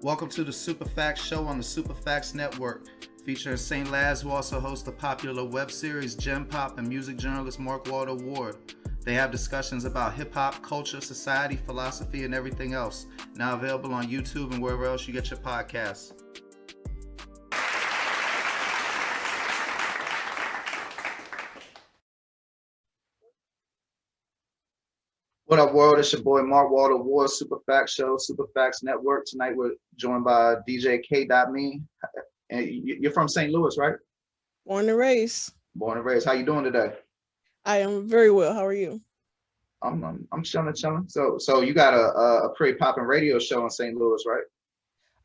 Welcome to the Super Facts Show on the Super Facts Network, featuring St. Laz, who also hosts the popular web series Gem Pop and music journalist Mark Walter Ward. They have discussions about hip-hop, culture, society, philosophy, and everything else. Now available on YouTube and wherever else you get your podcasts. What up, world? It's your boy Mark Walter Ward, Super Facts Show, Super Facts Network. Tonight we're joined by DJ K.Mean. And you're from St. Louis, right? Born and raised. Born and raised. How you doing today? I am very well. How are you? I'm chilling. So you got a pretty popping radio show in St. Louis, right?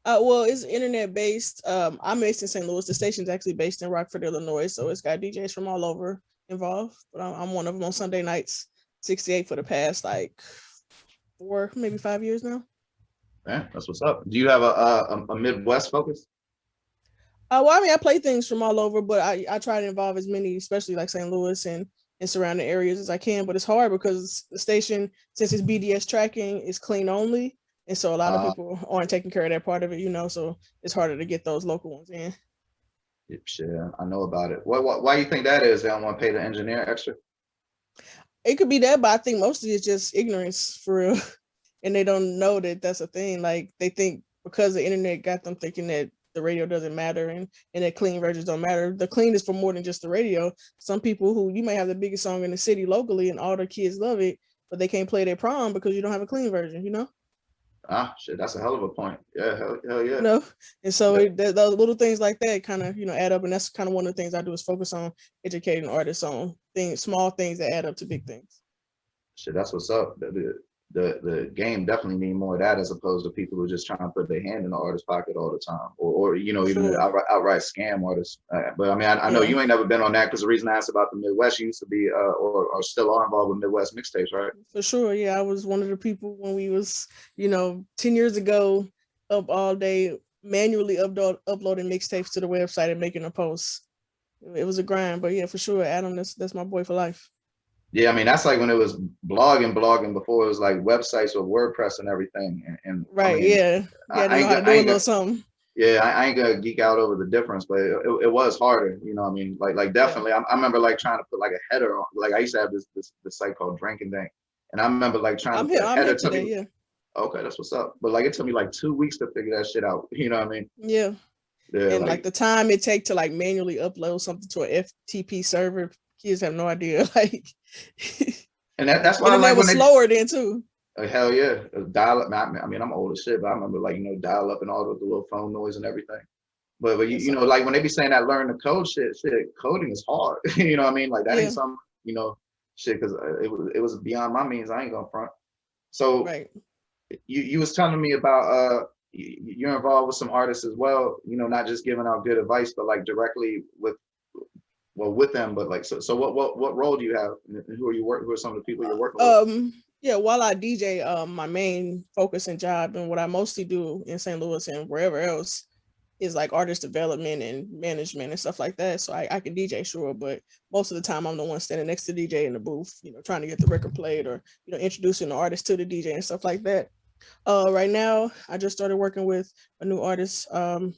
Well, it's internet based. I'm based in St. Louis. The station's actually based in Rockford, Illinois. So it's got DJs from all over involved. But I'm one of them on Sunday nights. 68 for the past like 4, maybe 5 years now. Yeah, that's what's up. Do you have a Midwest focus? Well, I mean, I play things from all over, but I try to involve as many, especially like St. Louis and surrounding areas as I can. But it's hard because the station, since it's BDS tracking, is clean only. And so a lot of people aren't taking care of that part of it, so it's harder to get those local ones in. Yeah, I know about it. Why do you think that is? They don't want to pay the engineer extra? It could be that, but I think mostly it's just ignorance for real. And they don't know that that's a thing. Like they think because the internet got them thinking that the radio doesn't matter and that clean versions don't matter. The clean is for more than just the radio. Some people who you may have the biggest song in the city locally and all the kids love it, but they can't play their prom because you don't have a clean version, Shit, that's a hell of a point. Yeah, hell yeah. And so those little things like that kind of, add up. And that's kind of one of the things I do is focus on educating artists on things, small things that add up to big things. Shit, that's what's up. The game definitely need more of that as opposed to people who just trying to put their hand in the artist's pocket all the time, or even outright scam artists. But I mean, I know you ain't never been on that because the reason I asked about the Midwest, you used to be or still are involved with Midwest mixtapes, right? For sure, yeah. I was one of the people when we was 10 years ago up all day manually uploading mixtapes to the website and making a post. It was a grind, but yeah, for sure, Adam, that's my boy for life. Yeah, I mean, that's like when it was blogging before it was like websites with WordPress and everything. And right, I mean, yeah. Yeah, I know how to do a little something. Yeah, I ain't gonna geek out over the difference, but it was harder, I mean, like definitely. Yeah. I remember like trying to put like a header on, like I used to have this site called Drink and Dank, and I remember like trying to put a header to me. Yeah. Okay, that's what's up. But like it took me like 2 weeks to figure that shit out. You know what I mean? Yeah. And like the time it take to like manually upload something to an FTP server, kids have no idea. Like, and that's why I was slower then too. Hell yeah, dial up. I mean, I'm old as shit, but I remember like dial up and all the little phone noise and everything. But you know, like when they be saying that learn the code shit, coding is hard. You know what I mean? Like that ain't something, shit, because it was beyond my means. I ain't gonna front. So right. You was telling me about you're involved with some artists as well. Not just giving out good advice, but like directly with them. But like, so what role do you have? Who are some of the people you're working with? Yeah, while I DJ, my main focus and job and what I mostly do in St. Louis and wherever else is like artist development and management and stuff like that. So I can DJ, sure, but most of the time I'm the one standing next to DJ in the booth, trying to get the record played or, introducing the artist to the DJ and stuff like that. Right now, I just started working with a new artist.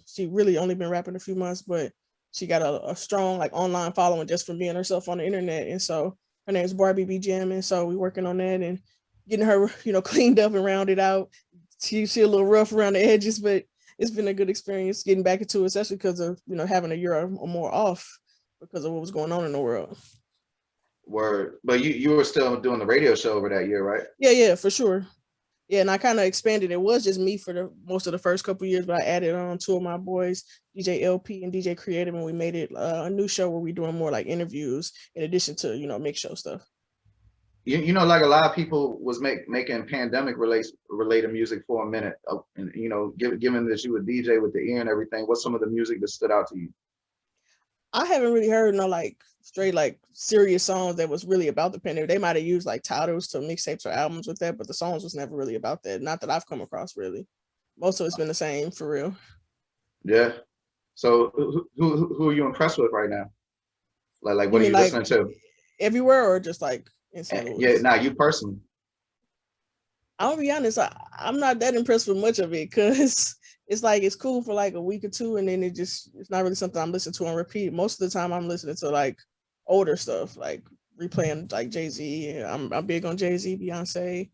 She really only been rapping a few months, but she got a strong like online following just from being herself on the internet. And so her name is Barbie B Jam. And so we're working on that and getting her, cleaned up and rounded out. She's a little rough around the edges, but it's been a good experience getting back into it, especially because of, having a year or more off because of what was going on in the world. Word. But you were still doing the radio show over that year, right? Yeah, for sure. Yeah, and I kind of expanded. It was just me for most of the first couple of years, but I added on 2 of my boys, DJ LP and DJ Creative, and we made it a new show where we're doing more like interviews in addition to, mix show stuff. Like a lot of people was making pandemic related music for a minute, and given that you were DJ with the ear and everything, what's some of the music that stood out to you? I haven't really heard no like straight like serious songs that was really about the pandemic. They might have used like titles to mixtapes or albums with that, but the songs was never really about that. Not that I've come across really. Most of it's been the same for real. Yeah. So who are you impressed with right now? Like what are you listening to? Everywhere or just like in St. Louis? Yeah, you personally. I'll be honest, I'm not that impressed with much of it because it's like it's cool for like a week or two, and then it's not really something I'm listening to on repeat. Most of the time, I'm listening to like older stuff, like replaying like Jay-Z. I'm big on Jay-Z, Beyonce.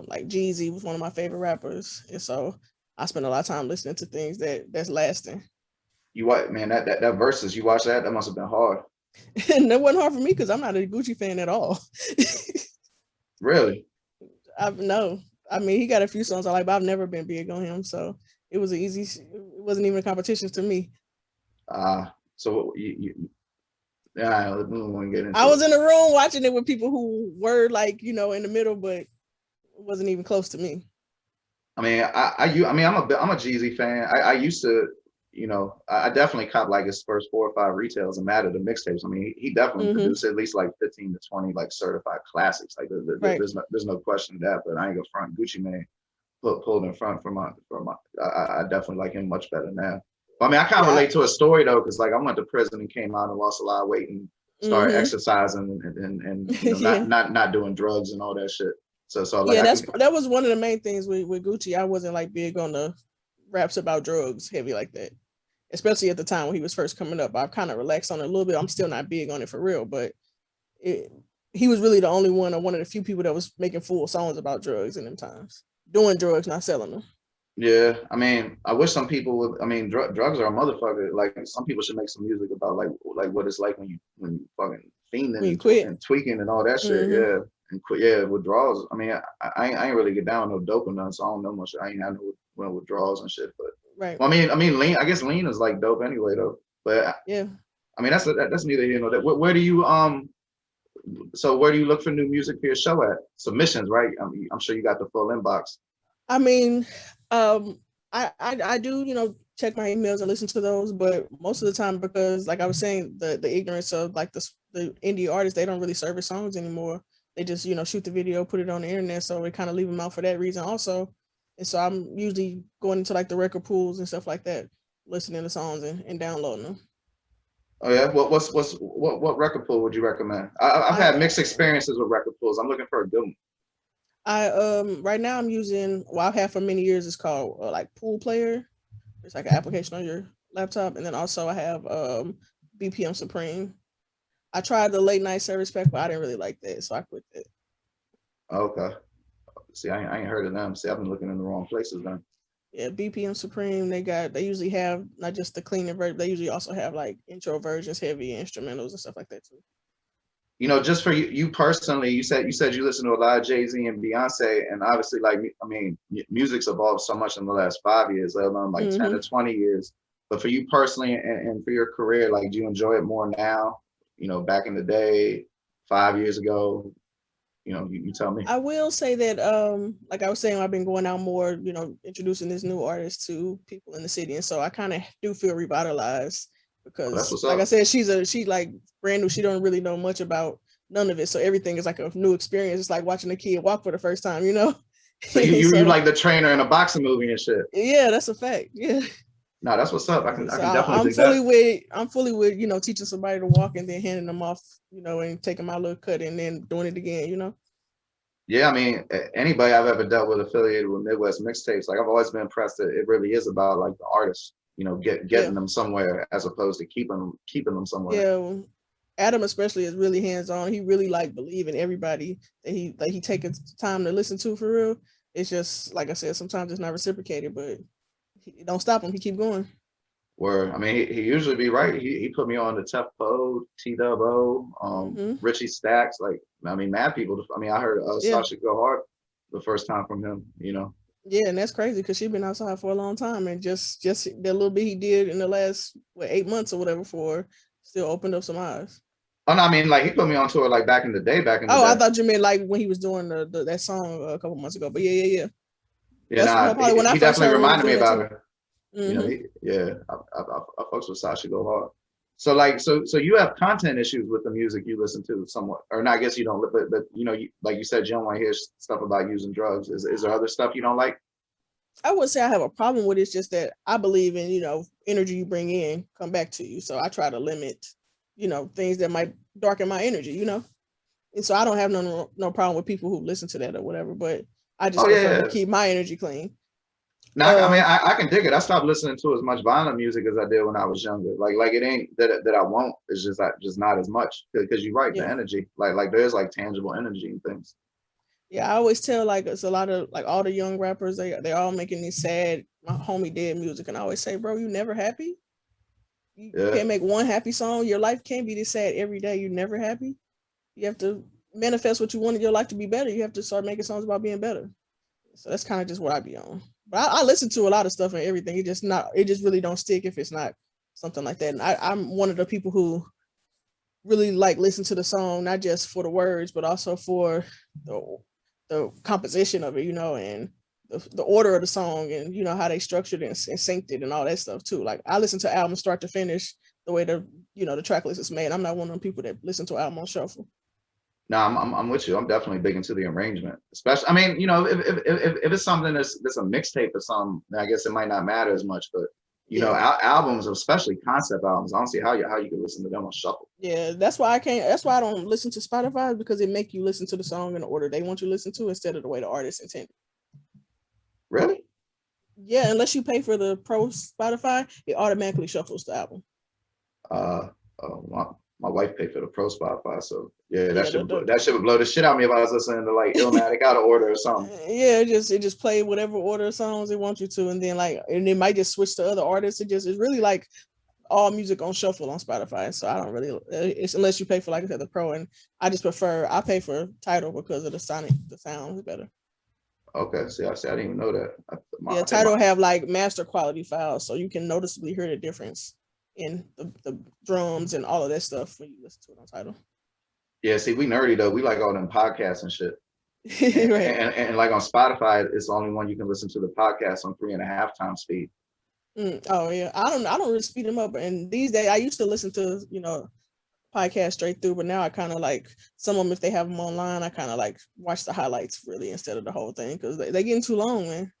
Like Jeezy was one of my favorite rappers, and so I spend a lot of time listening to things that's lasting. You what, man? That verses you watch that? That must have been hard. And that wasn't hard for me because I'm not a Gucci fan at all. Really? No, I mean he got a few songs I like, but I've never been big on him, so it was an easy. It wasn't even a competition to me. So yeah, we won't get into I was it. in the room watching it with people who were like, in the middle, but it wasn't even close to me. I mean, I'm a Jeezy fan. I used to, I definitely caught like his first 4 or 5 retails and Mad at the mixtapes. I mean, he definitely produced at least like 15 to 20 like certified classics. Like Right. there's no question of that. But I ain't gonna front. Gucci Mane pulled in front for my. I definitely like him much better now. But I mean, I kind of relate to a story though, because like I went to prison and came out and lost a lot of weight and started exercising and not doing drugs and all that shit. So like that was one of the main things with Gucci. I wasn't like big on the raps about drugs heavy like that, especially at the time when he was first coming up. I kind of relaxed on it a little bit. I'm still not big on it for real, but he was really the only one or one of the few people that was making full songs about drugs in them times, doing drugs, not selling them. Yeah, I mean, I wish some people would. I mean, drugs are a motherfucker. Like some people should make some music about like what it's like when you fucking fiending and tweaking and all that shit. Yeah, and quit. Yeah, withdrawals. I mean, I ain't really get down with no dope or nothing, so I don't know much. I ain't had no withdrawals and shit. But right. Well, I mean, lean. I guess lean is like dope anyway, though. But yeah, I mean, that's neither here nor there. Where do you So where do you look for new music for your show at? Submissions, right? I'm sure you got the full inbox. I mean, I do, check my emails and listen to those, but most of the time, because like I was saying, the ignorance of like the indie artists, they don't really service songs anymore. They just, shoot the video, put it on the internet, so we kind of leave them out for that reason also. And so I'm usually going into like the record pools and stuff like that, listening to songs and downloading them. Oh yeah, what record pool would you recommend? I've had mixed experiences with record pools. I'm looking for a good one. Right now I'm using, I've had for many years, it's called like Pool Player. It's like an application on your laptop, and then also I have BPM Supreme. I tried the late night service pack, but I didn't really like that, so I quit that. Okay. See, I ain't heard of them. See, I've been looking in the wrong places then. Yeah, BPM Supreme. They usually have not just the cleaner version. They usually also have like intro versions, heavy instrumentals and stuff like that too. Just for you personally, you said you listen to a lot of Jay-Z and Beyonce, and obviously, like, I mean, music's evolved so much in the last 5 years, let alone like 10 to 20 years. But for you personally and for your career, like, do you enjoy it more now? Back in the day, 5 years ago, you tell me. I will say that, like I was saying, I've been going out more, introducing this new artist to people in the city, and so I kind of do feel revitalized. Because like I said, she like brand new. She don't really know much about none of it. So everything is like a new experience. It's like watching a kid walk for the first time, So you like the trainer in a boxing movie and shit. Yeah, that's a fact. Yeah. No, that's what's up. I can definitely dig that. I'm fully with, teaching somebody to walk and then handing them off, and taking my little cut and then doing it again, Yeah, I mean, anybody I've ever dealt with affiliated with Midwest Mixtapes, like I've always been impressed that it really is about like the artist. Getting them somewhere as opposed to keeping them somewhere. Yeah, Adam especially is really hands-on. He really like believe in everybody that he take his time to listen to for real. It's just like I said, sometimes it's not reciprocated, but don't stop him. He keep going. Where I mean, he usually be right. He put me on the Tef Poe, T-Double, Richie Stacks. Like I mean, mad people. I mean, I heard Sasha Go Hard the first time from him. Yeah, and that's crazy because she's been outside for a long time, and just that little bit he did in the last 8 months or whatever for still opened up some eyes. Oh no, I mean like he put me on tour like back in the day. I thought you meant like when he was doing that song a couple months ago. But yeah. Yeah, he definitely reminded me about her. I fucks with Sasha Go Hard. So like, so you have content issues with the music you listen to somewhat, or not, I guess you don't, but like you said, you don't want to hear stuff about using drugs. Is there other stuff you don't like? I would say I have a problem with it. It's just that I believe in, energy you bring in come back to you. So I try to limit, things that might darken my energy, And so I don't have no problem with people who listen to that or whatever, but I just prefer to keep my energy clean. Now, I mean, I can dig it. I stopped listening to as much violent music as I did when I was younger. Like it ain't that I won't. It's just not as much because you're right. The Yeah. energy, like there's like tangible energy and things. Yeah, I always tell like it's a lot of like all the young rappers, they're all making these sad my homie dead music. And I always say, bro, you never happy? You Yeah. can't make one happy song. Your life can't be this sad every day. You're never happy. You have to manifest what you wanted your life to be better. You have to start making songs about being better. So that's kind of just what I be on. But I listen to a lot of stuff and everything. It just really don't stick if it's not something like that. And I'm one of the people who really like listen to the song, not just for the words, but also for the composition of it, and the order of the song, and how they structured it and synced it and all that stuff too. Like I listen to albums start to finish the way the track list is made. I'm not one of them people that listen to an album on shuffle. No, I'm with you. I'm definitely big into the arrangement, especially. I mean, if it's something that's a mixtape or something, I guess it might not matter as much. But albums, especially concept albums, I don't see how you can listen to them on shuffle. Yeah, that's why I can't. That's why I don't listen to Spotify, because it make you listen to the song in the order they want you to listen to instead of the way the artist intended. Really? Yeah, unless you pay for the pro Spotify, it automatically shuffles the album. My wife paid for the pro Spotify, so that should blow the shit out of me if I was listening to like Illmatic out of order or something. Yeah, it just play whatever order of songs they want you to, and then and it might just switch to other artists. It's really like all music on shuffle on Spotify. So I don't really, it's unless you pay for, like I said, the pro, and I pay for Tidal because of the sound is better. Okay, see, I didn't even know that. Tidal have like master quality files, so you can noticeably hear the difference in the drums and all of that stuff when you listen to it on Tidal. Yeah, see, we nerdy though. We like all them podcasts and shit. Right. And like on Spotify, it's the only one you can listen to the podcast on 3.5 times speed. Oh yeah, I don't really speed them up. And these days, I used to listen to podcast straight through, but now I kind of like some of them, if they have them online, I kind of like watch the highlights really instead of the whole thing, because they getting too long, man.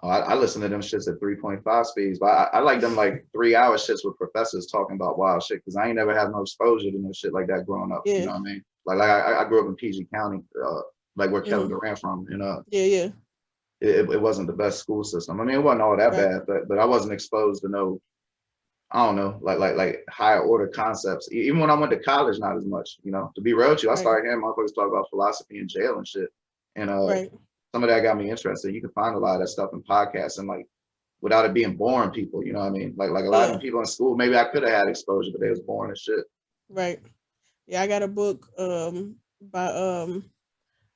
Oh, I listen to them shits at 3.5 speeds, but I like them like 3-hour shits with professors talking about wild shit, because I ain't never had no exposure to no shit like that growing up. Yeah. You know what I mean? Like I grew up in PG County, like where Kevin Durant from, Yeah. It wasn't the best school system. I mean, it wasn't all that bad, but I wasn't exposed to no, I don't know, like higher order concepts. Even when I went to college, not as much. To be real with you, I started hearing motherfuckers talk about philosophy in jail and shit, and some of that got me interested. You can find a lot of that stuff in podcasts, and like without it being boring people, you know what I mean? Like a lot of people in school, maybe I could have had exposure, but they was boring as shit. Right. Yeah, I got a book by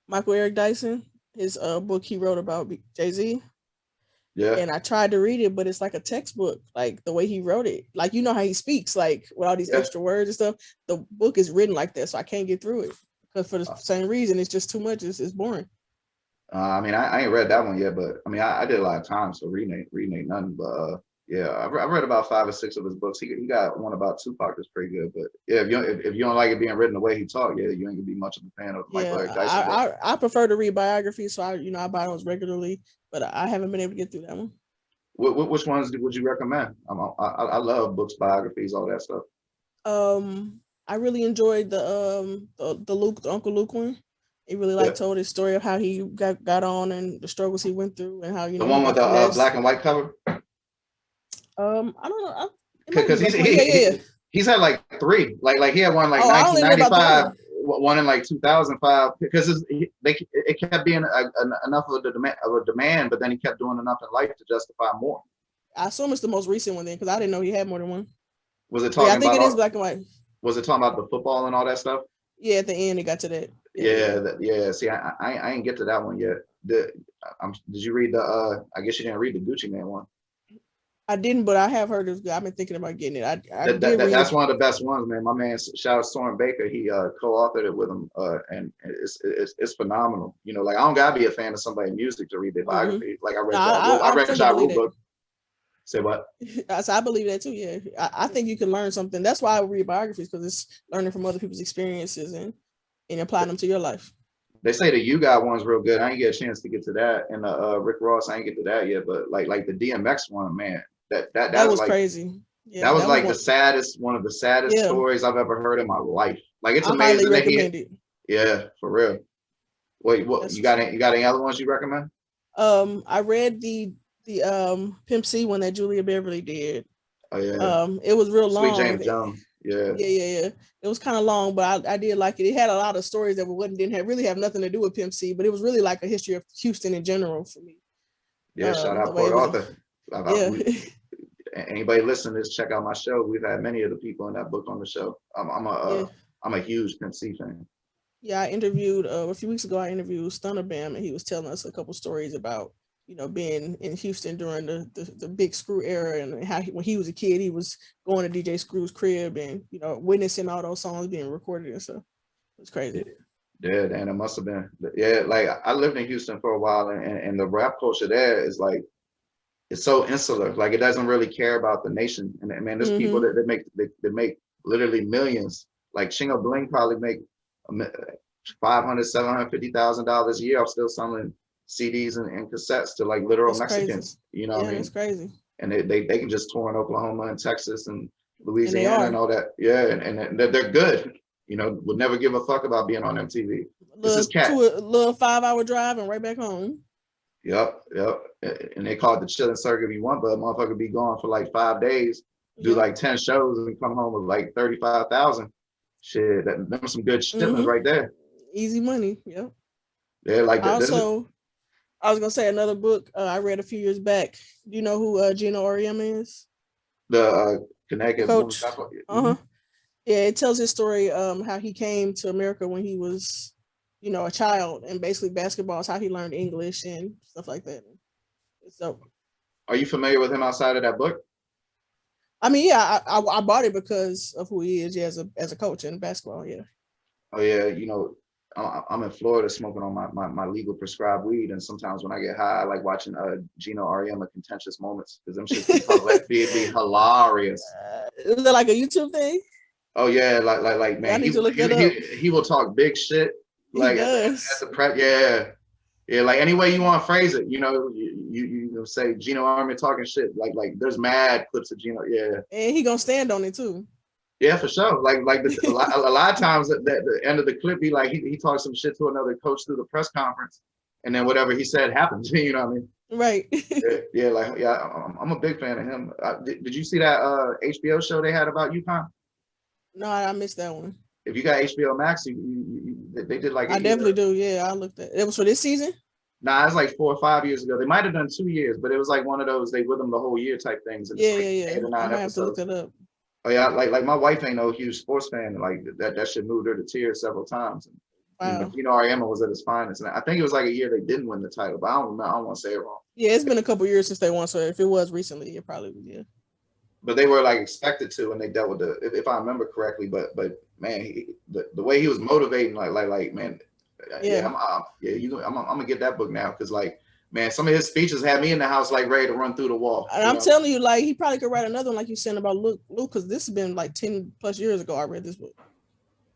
Michael Eric Dyson. His book he wrote about Jay-Z. Yeah. And I tried to read it, but it's like a textbook, like the way he wrote it. Like, how he speaks, like with all these extra words and stuff. The book is written like that, so I can't get through it. Because for the same reason, it's just too much. It's boring. I mean, I ain't read that one yet, but I mean, I did a lot of time, so reading ain't nothing. But yeah, I've read about 5 or 6 of his books. He got one about Tupac that's pretty good. But yeah, if you don't like it being written the way he talked, you ain't gonna be much of a fan of Michael Eric Dyson. I prefer to read biographies, so I buy those regularly, but I haven't been able to get through that one. Which ones would you recommend? I love books, biographies, all that stuff. I really enjoyed the Uncle Luke one. He really told his story of how he got on and the struggles he went through, and how the one with the black and white cover. I don't know, because he's had like 3, like he had one like 1995, one in like 2005, because it kept being enough of a demand, but then he kept doing enough in life to justify more. I assume it's the most recent one then, because I didn't know he had more than one. Was it talking? I think it is black and white. Was it talking about the football and all that stuff? Yeah, at the end it got to that. Yeah. See, I ain't get to that one yet. Did you read the? I guess you didn't read the Gucci Mane one. I didn't, but I have heard it. I've been thinking about getting it. That's one of the best ones, man. My man, shout out Soren Baker. He co-authored it with him, and it's phenomenal. Like I don't gotta be a fan of somebody's music to read their biography. Like I read, I read Ja Rule book. Say what? I believe that too. Yeah, I think you can learn something. That's why I read biographies, because it's learning from other people's experiences and applying them to your life. They say the You Got one's real good. I didn't get a chance to get to that, and Rick Ross, I ain't get to that yet. But like the DMX one, man, that was like, crazy. Yeah, that was like one of the saddest stories I've ever heard in my life. Like it's amazing that he. Yeah, for real. Wait, what you got? Any other ones you recommend? I read the the Pimp C one that Julia Beverly did. Oh yeah. It was real Sweet long. James Jones. Yeah. Yeah. It was kind of long, but I did like it. It had a lot of stories that really have nothing to do with Pimp C, but it was really like a history of Houston in general for me. Yeah. Shout The out way Port it was, Arthur. yeah, Anybody listening to this, check out my show. We've had many of the people in that book on the show. yeah, I'm a huge Pimp C fan. yeah. I interviewed a few weeks ago. I interviewed Stunner Bam, and he was telling us a couple stories about being in Houston during the Big Screw era, and how when he was a kid, he was going to DJ Screw's crib and witnessing all those songs being recorded and stuff. It was crazy. Yeah, and it must have been. Yeah, like I lived in Houston for a while, and the rap culture there is like, it's so insular. Like it doesn't really care about the nation. And man, there's people that make literally millions. Like Chingo Bling probably make $500,000, $750,000 a year off still selling CDs and cassettes to like literal That's Mexicans. Crazy. You know what I mean? That's crazy. And they can just tour in Oklahoma and Texas and Louisiana and all that. Yeah, and they're good. Would never give a fuck about being on MTV. This is cat. A little 5-hour drive and right back home. Yep. And they call it the chilling circuit if you want, but a motherfucker be gone for like 5 days, do like 10 shows and come home with like 35,000. Shit, that's some good shipments right there. Easy money. Yep. Yeah, like that. Also, I was gonna say another book I read a few years back. Do you know who Gino Auriemma is? The Connecticut coach. Yeah, it tells his story, how he came to America when he was, a child, and basically basketball is how he learned English and stuff like that. So, are you familiar with him outside of that book? I mean, yeah, I bought it because of who he is, yeah, as a coach in basketball, yeah. Oh yeah, I'm in Florida smoking on my legal prescribed weed, and sometimes when I get high, I like watching Gino Auriemma contentious moments because them shits be hilarious. Is that like a YouTube thing? Oh yeah, like man, he will talk big shit. Like he does. At the prep, yeah. Like any way you want to phrase it, you say Gino Auriemma talking shit. Like there's mad clips of Gino, yeah. And he gonna stand on it too. Yeah, for sure. Like a lot of times at the end of the clip, he talks some shit to another coach through the press conference, and then whatever he said happens. You know what I mean? Right. I'm a big fan of him. Did you see that HBO show they had about UConn? No, I missed that one. If you got HBO Max, they did like. I definitely do. Yeah, I looked at it. It was for this season? Nah, it was like 4 or 5 years ago. They might have done 2 years, but it was like one of those they with them the whole year type things. And yeah. 8 or 9 I might episodes. have to look it up. Oh yeah, like my wife ain't no huge sports fan. Like that shit moved her to tears several times. Wow. Auriemma was at his finest, and I think it was like a year they didn't win the title, but I don't remember. I don't want to say it wrong. Yeah, it's been a couple years since they won, so if it was recently, it probably was. Yeah. But they were like expected to, and they dealt with if I remember correctly. But man, the way he was motivating, like man, I'm gonna get that book now because like. Man, some of his speeches had me in the house like ready to run through the wall. And I'm telling you, like he probably could write another one, like you said about Luke, because this has been like 10 plus years ago. I read this book.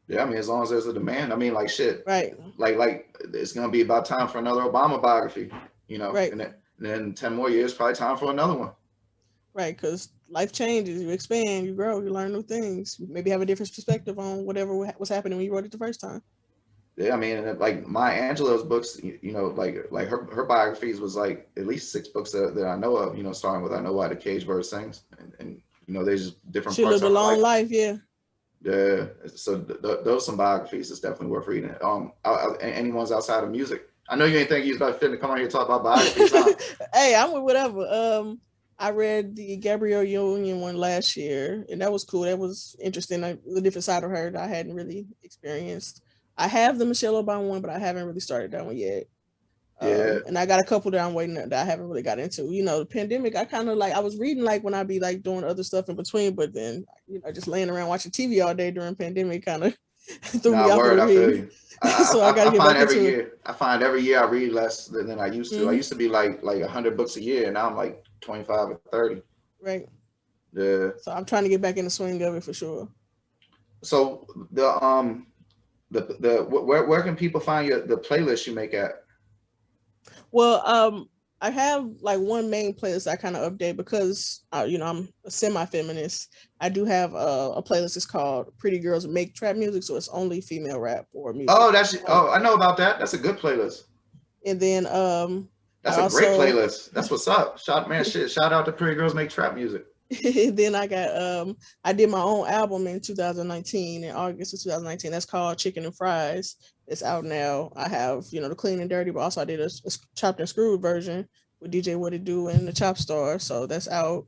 Yeah, I mean, as long as there's a demand, I mean, like shit. Right. Like it's gonna be about time for another Obama biography, Right. And then 10 more years, probably time for another one. Right, because life changes, you expand, you grow, you learn new things. Maybe have a different perspective on whatever was happening when you wrote it the first time. Yeah, I mean, like Maya Angelou's books, like her biographies was like at least 6 books that I know of, starting with I Know Why the Caged Bird Sings, and there's just different. She lived a long life, yeah. Yeah, so those some biographies is definitely worth reading. Any ones outside of music. I know you ain't think you was about to come on here and talk about biographies. Huh? Hey, I'm with whatever. I read the Gabrielle Union one last year, and that was cool. That was interesting. A different side of her that I hadn't really experienced. I have the Michelle Obama one, but I haven't really started that one yet. Yeah. And I got a couple that I'm waiting that I haven't really got into. The pandemic, I kind of like, I was reading like when I be like doing other stuff in between, but then, just laying around watching TV all day during pandemic kind of threw me off the read. So I got to get back into it. I find every year I read less than I used to. Mm-hmm. I used to be like 100 books a year, and now I'm like 25 or 30. Right. Yeah. So I'm trying to get back in the swing of it for sure. So where can people find the playlist you make at? Well, I have like one main playlist I kind of update because I'm a semi-feminist. I do have a playlist. It's called Pretty Girls Make Trap Music, so it's only female rap or music. Oh, I know about that. That's a good playlist. And then That's a great playlist. That's what's up. Shout out to Pretty Girls Make Trap Music. Then I got I did my own album in 2019, in August of 2019. That's called Chicken and Fries. It's out now. I have, the Clean and Dirty, but also I did a chopped and screwed version with DJ What It Do and the Chop Star. So that's out.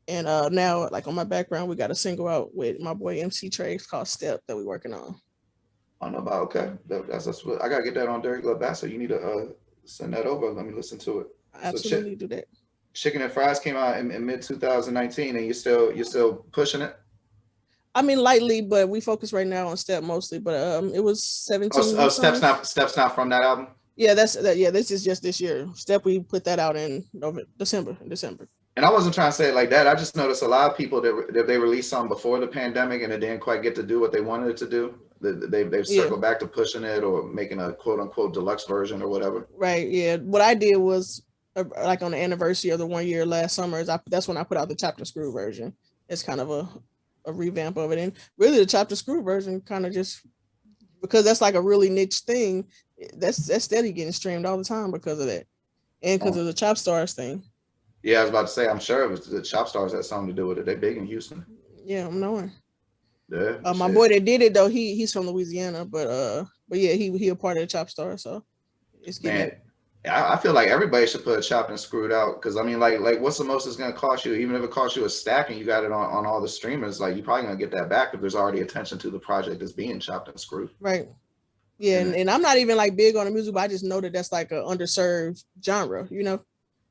And now, like, on my background, we got a single out with my boy MC Trey called Step that we're working on. I know about, okay. That's what I gotta get that on Dirty Glove Bass. So you need to send that over. Let me listen to it. I absolutely do that. Chicken and Fries came out in mid 2019, and you're still pushing it. I mean, lightly, but we focus right now on Step mostly. But it was 17. Oh, Steps not from that album. Yeah, yeah, this is just this year. Step, we put that out in December. And I wasn't trying to say it like that. I just noticed a lot of people that they released something before the pandemic and it didn't quite get to do what they wanted it to do. They've circled back to pushing it or making a quote unquote deluxe version or whatever. Right. Yeah. What I did was like on the anniversary of the 1 year last summer that's when I put out the chopped and screw version. It's kind of a revamp of it. And really the chopped and screw version kind of just, because that's like a really niche thing, that's steady getting streamed all the time because of that. And because of the Chop Stars thing. Yeah, I was about to say, I'm sure it was the Chop Stars had something to do with it. They're big in Houston. Yeah, I'm knowing. Yeah. My boy that did it though, he's from Louisiana, but yeah, he a part of the Chop Star, so it's getting. Man, I feel like everybody should put a chopped and screwed out, because I mean, like what's the most it's gonna cost you? Even if it costs you a stack and you got it on all the streamers, like you're probably gonna get that back if there's already attention to the project that's being chopped and screwed. Right. Yeah, and I'm not even like big on the music, but I just know that that's like an underserved genre,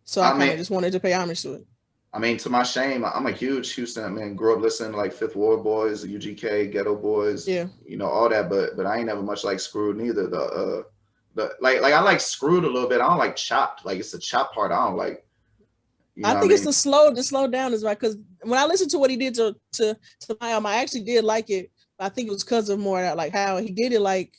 So I kind of just wanted to pay homage to it. I mean, to my shame, I'm a huge Houston man. Grew up listening to like Fifth Ward Boys, UGK, Ghetto Boys, all that. But I ain't never much like Screwed neither. The like I like Screwed a little bit. I don't like Chopped. Like it's the Chopped part I don't like. I think it's the slow down is right, because when I listened to what he did to my album, I actually did like it. But I think it was because of more like how he did it, like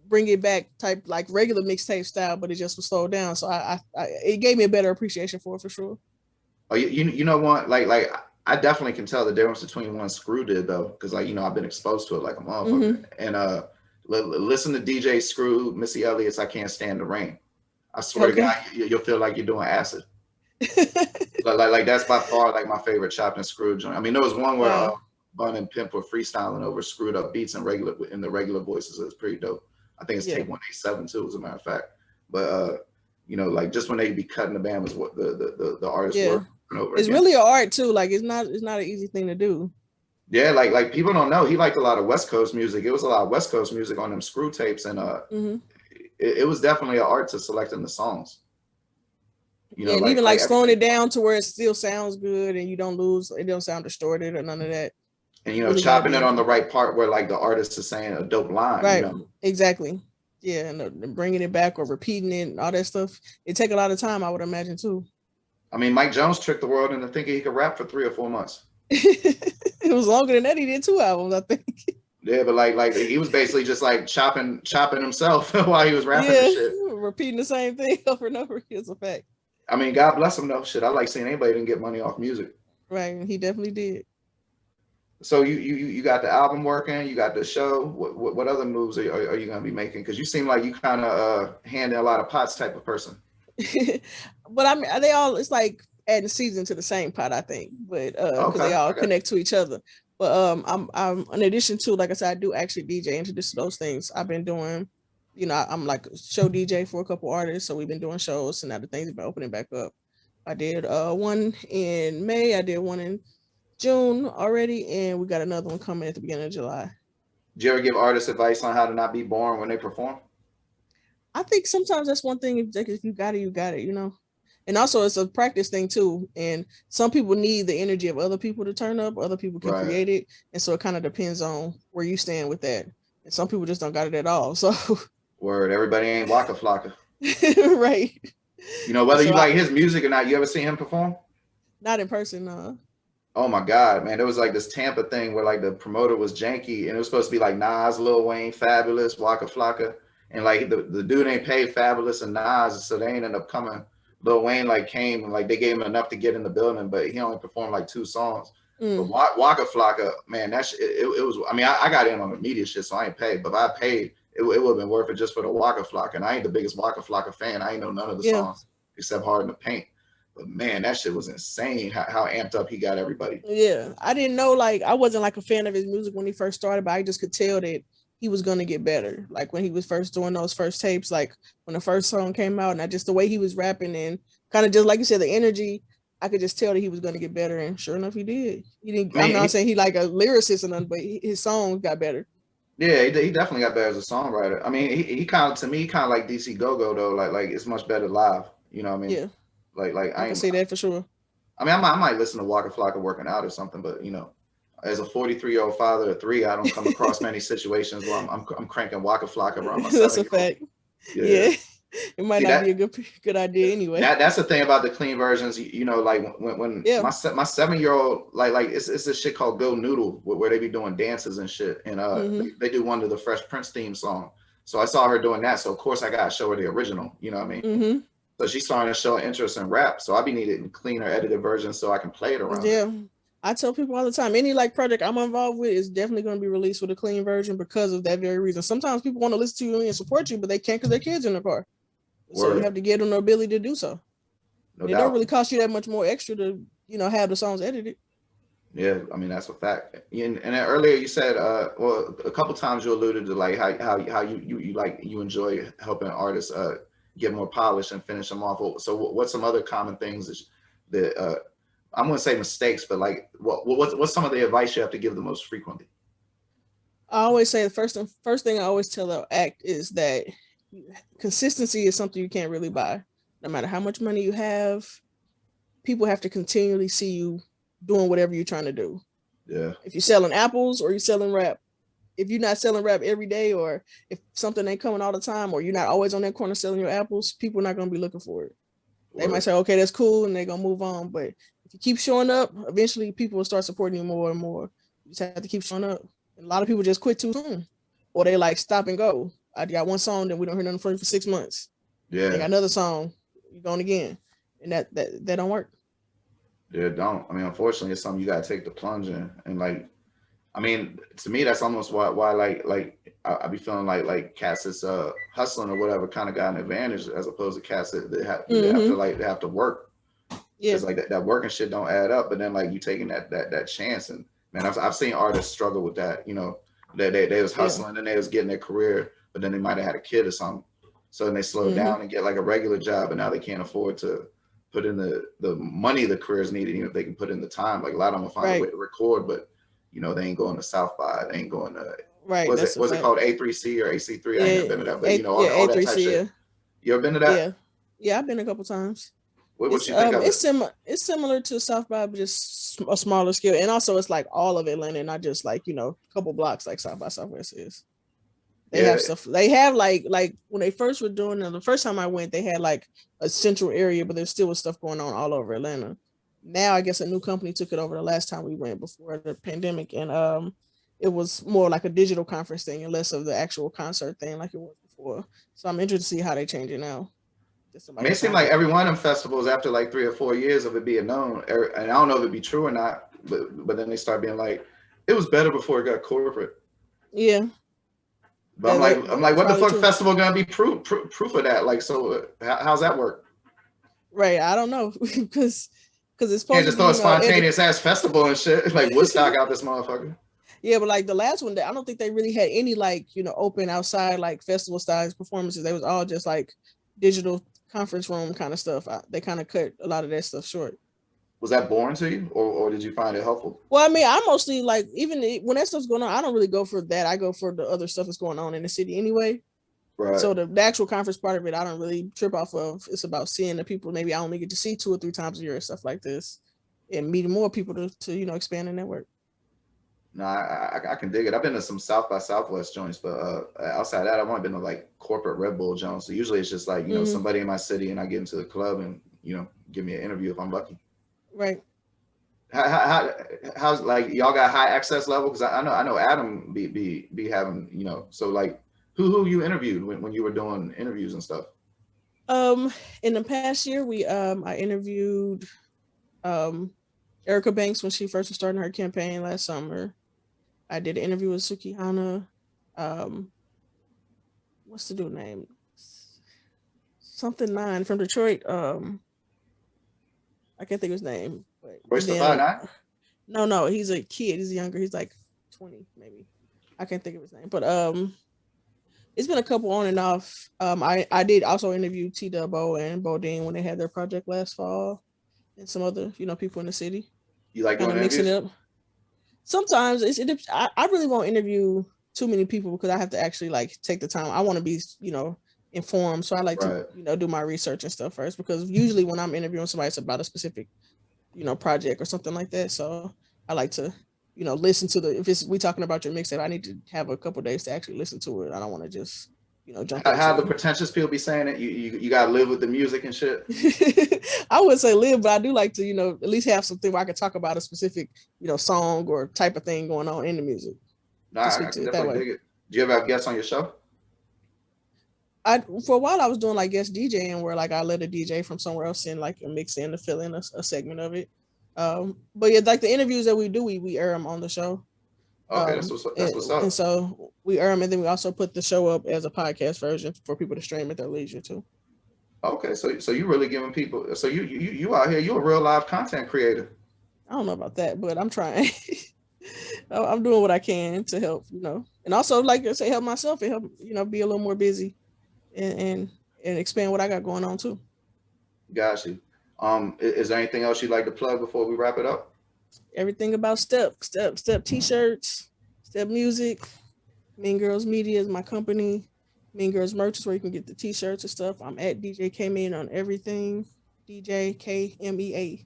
bring it back type like regular mixtape style, but it just was slowed down. So I it gave me a better appreciation for it for sure. Oh, you know what? Like I definitely can tell the difference between one Screw did though, because like I've been exposed to it like a motherfucker. And listen to DJ Screw, Missy Elliott's "I Can't Stand the Rain." I swear to God, you'll feel like you're doing acid. like that's by far like my favorite chopped and screwed joint. I mean, there was one where Bun and Pimp were freestyling over screwed up beats in the regular voices. It's pretty dope. I think it's take 187 too, as a matter of fact. But like just when they be cutting the band was what the artists work. It's really an art too. Like it's not an easy thing to do. Yeah, like people don't know. He liked a lot of West Coast music. It was a lot of West Coast music on them Screw tapes, and it was definitely an art to selecting the songs. And even like slowing it down to where it still sounds good, and it don't sound distorted or none of that. And really chopping it on the right part where like the artist is saying a dope line. Right. Exactly. Yeah, and bringing it back or repeating it and all that stuff. It take a lot of time, I would imagine too. I mean, Mike Jones tricked the world into thinking he could rap for 3 or 4 months. It was longer than that. He did 2 albums, I think. Yeah, but like he was basically just like chopping himself while he was rapping and shit. Repeating the same thing over and over. It's a fact. I mean, God bless him though. Shit, I like seeing anybody didn't get money off music. Right, he definitely did. So you got the album working, you got the show. What other moves are you gonna be making? Because you seem like you kind of handing a lot of pots type of person. But I mean, it's like adding season to the same pot, I think. But because they all connect to each other. But I'm in addition to, like I said, I do actually DJ, introduce to those things. I've been doing, I'm like a show DJ for a couple artists, so we've been doing shows, and now the things have been opening back up. I did one in May, I did one in June already, and we got another one coming at the beginning of July. Do you ever give artists advice on how to not be boring when they perform? I think sometimes that's one thing. If you got it, you got it, And also it's a practice thing too. And some people need the energy of other people to turn up. Other people can create it. And so it kind of depends on where you stand with that. And some people just don't got it at all. So word, everybody ain't Waka Flocka. Right. Whether you like his music or not, you ever seen him perform? Not in person, no. Oh my God, man. There was like this Tampa thing where like the promoter was janky, and it was supposed to be like Nas, Lil Wayne, Fabulous, Waka Flocka. And like the dude ain't paid Fabulous and Nas, so they ain't end up coming. Lil Wayne like came and like they gave him enough to get in the building, but he only performed like 2 songs. But Waka Flocka, man, that shit, it was. I mean, I got in on the media shit, so I ain't paid. But if I paid, it would have been worth it just for the Waka Flocka. And I ain't the biggest Waka Flocka fan. I ain't know none of the songs. except Hard in the Paint. But man, that shit was insane. How amped up he got everybody. Yeah, I didn't know, like, I wasn't like a fan of his music when he first started, but I just could tell that he was gonna get better. Like when he was first doing those first tapes, like when the first song came out, and just the way he was rapping and kind of just like you said, the energy, I could just tell that he was gonna get better. And sure enough, he did. He didn't. I I'm mean, not saying he like a lyricist or nothing, but his songs got better. yeah, he definitely got better as a songwriter. I mean, he kind of, to me, kind of like DC Go-Go though. Like it's much better live. You know what I mean? Yeah, Like I can see that for sure. I mean, I might listen to Waka Flocka working out or something, but you know, as a 43-year-old father of three, I don't come across many situations where I'm cranking Waka Flocka around my That's a 7-year-old. fact. Yeah. Yeah, it might See not be that a good idea anyway. that's the thing about the clean versions. You know, like when Yeah. my 7-year-old, like it's this shit called Go Noodle where they be doing dances and shit, and they do one to the Fresh Prince theme song. So I saw her doing that, so of course I gotta show her the original. You know what I mean? So she's starting to show interest in rap. So I be needing cleaner edited versions so I can play it around. Yeah. I tell people all the time, any like project I'm involved with is definitely going to be released with a clean version because of that very reason. Sometimes people want to listen to you and support you, but they can't because their kids in the car. So you have to give them the ability to do so. No it doubt. don't really cost you that much more extra to, have the songs edited. Yeah, I mean that's a fact. And then earlier you said, well, a couple times you alluded to like how you enjoy helping artists get more polished and finish them off. So what's some other common things that I'm gonna say mistakes, but like what's some of the advice you have to give the most frequently? I always say the first thing I always tell an act is that consistency is something you can't really buy. No matter how much money you have, people have to continually see you doing whatever you're trying to do. Yeah. If you're selling apples or you're selling rap, if you're not selling rap every day, or if something ain't coming all the time, or you're not always on that corner selling your apples, people are not going to be looking for it. They might say, okay, that's cool, and they're going to move on. But if you keep showing up, eventually people will start supporting you more and more. You just have to keep showing up. And a lot of people just quit too soon, or they like stop and go. I got one song, then we don't hear nothing from you for 6 months. Yeah. They got another song, you're going again. And that don't work. Yeah, it don't. I mean, unfortunately, it's something you gotta take the plunge in, and like, I mean, to me, that's almost why like I be feeling like cats that's hustling or whatever kind of got an advantage as opposed to cats that they have to work. Yeah, it's like that working shit don't add up. But then like you taking that chance, and man, I've seen artists struggle with that. You know, they was hustling and they was getting their career, but then they might have had a kid or something, so then they slow down and get like a regular job, and now they can't afford to put in the money the careers needed, even if they can put in the time. Like a lot of them will find a way to record, but you know, they ain't going to South by, they ain't going to was it called A3C or AC3? I ain't never been to that, but you know, all that type shit. You ever been to that? Yeah, I've been a couple times. What you think of it? It's similar to South by, but just a smaller scale. And also it's like all of Atlanta, not just like, a couple blocks like South by Southwest is. They have stuff. They have like when they first were doing it, the first time I went, they had like a central area, but there still was stuff going on all over Atlanta. Now I guess a new company took it over the last time we went before the pandemic, and it was more like a digital conference thing and less of the actual concert thing like it was before. So I'm interested to see how they change it now. I mean, it seemed like every one of them festivals after like 3 or 4 years of it being known, and I don't know if it'd be true or not, but then they start being like, it was better before it got corporate. Yeah. But I'm like, what the fuck festival gonna be proof of that? Like, so how's that work? Right, I don't know because it's supposed to just throw a spontaneous ass festival and shit like Woodstock out this motherfucker. Yeah, but like the last one, I don't think they really had any like open outside like festival styles performances. They was all just like digital conference room kind of stuff. They kind of cut a lot of that stuff short. Was that boring to you, or did you find it helpful? Well, I mean, I mostly like, even when that stuff's going on, I don't really go for that. I go for the other stuff that's going on in the city anyway. Right. So the actual conference part of it, I don't really trip off of. It's about seeing the people maybe I only get to see 2 or 3 times a year and stuff like this, and meeting more people to expand the network. No, I can dig it. I've been to some South by Southwest joints, but outside that, I've only been to like corporate Red Bull joints. So usually it's just like somebody in my city, and I get into the club and give me an interview if I'm lucky. Right. How's like y'all got high access level? Because I know Adam be having so like who you interviewed when you were doing interviews and stuff. In the past year, I interviewed Erica Banks when she first was starting her campaign last summer. I did an interview with Suki Hana. What's the dude name? something 9 from Detroit. I can't think of his name. But Royce the 5'9"? No, he's a kid. He's younger. He's like 20, maybe. I can't think of his name. But it's been a couple on and off. I did also interview T Double and Bodine when they had their project last fall, and some other people in the city. You like doing mixing interviews? it up. Sometimes I really won't interview too many people because I have to actually like take the time. I want to be informed, so I like to do my research and stuff first, because usually when I'm interviewing somebody, it's about a specific project or something like that. So I like to listen to if we talking about your mixtape, I need to have a couple days to actually listen to it. I don't want to just jump into How the pretentious people be saying it, you gotta live with the music and shit. I wouldn't say live, but I do like to at least have something where I can talk about a specific song or type of thing going on in the music. Nah, I can definitely dig it. Do you ever have guests on your show? For a while I was doing like guest DJing, where like I let a DJ from somewhere else in like a mix in to fill in a segment of it. But yeah, like the interviews that we do, we air them on the show. Okay, that's what's up. And so we air them, and then we also put the show up as a podcast version for people to stream at their leisure too. Okay, so you really giving people, so you out here, you a real live content creator. I don't know about that, but I'm trying. I'm doing what I can to help, and also like I say, help myself and help, be a little more busy and expand what I got going on too. Got you. Is there anything else you'd like to plug before we wrap it up? Everything about Step t-shirts, Step music. Mean Girls Media is my company. Mean Girls merch is where you can get the t-shirts and stuff. I'm at DJ K.Mean on everything. DJ K-MEAN.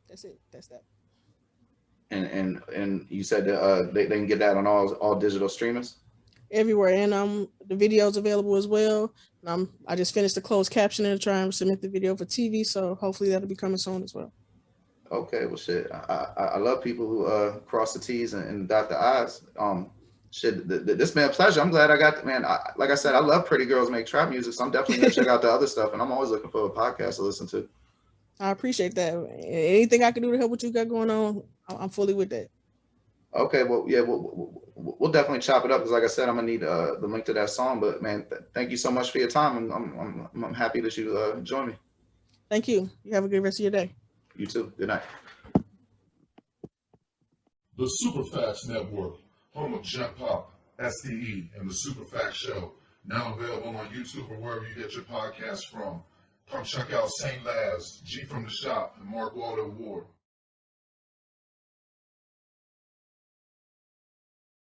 That's it. That's that. And you said that they can get that on all digital streamers? Everywhere. And the video's available as well. And I just finished the closed captioning to try and submit the video for TV, so hopefully that'll be coming soon as well. Okay, well shit. I love people who cross the T's and dot the I's. Shit, this been a pleasure. I'm glad I got like I said, I love Pretty Girls Make Trap Music, so I'm definitely gonna check out the other stuff, and I'm always looking for a podcast to listen to. I appreciate that. Anything I can do to help what you got going on, I'm fully with that. Okay, well, yeah, we'll definitely chop it up, because like I said, I'm gonna need the link to that song. But man, thank you so much for your time, and I'm happy that you joined me. Thank you. You have a good rest of your day. You too. Good night. The Superfacts Network, home of Jump Pop, SDE, and the Superfacts Show, now available on YouTube or wherever you get your podcasts from. Come check out St. Laz, G from the Shop, and Mark Waldo Ward.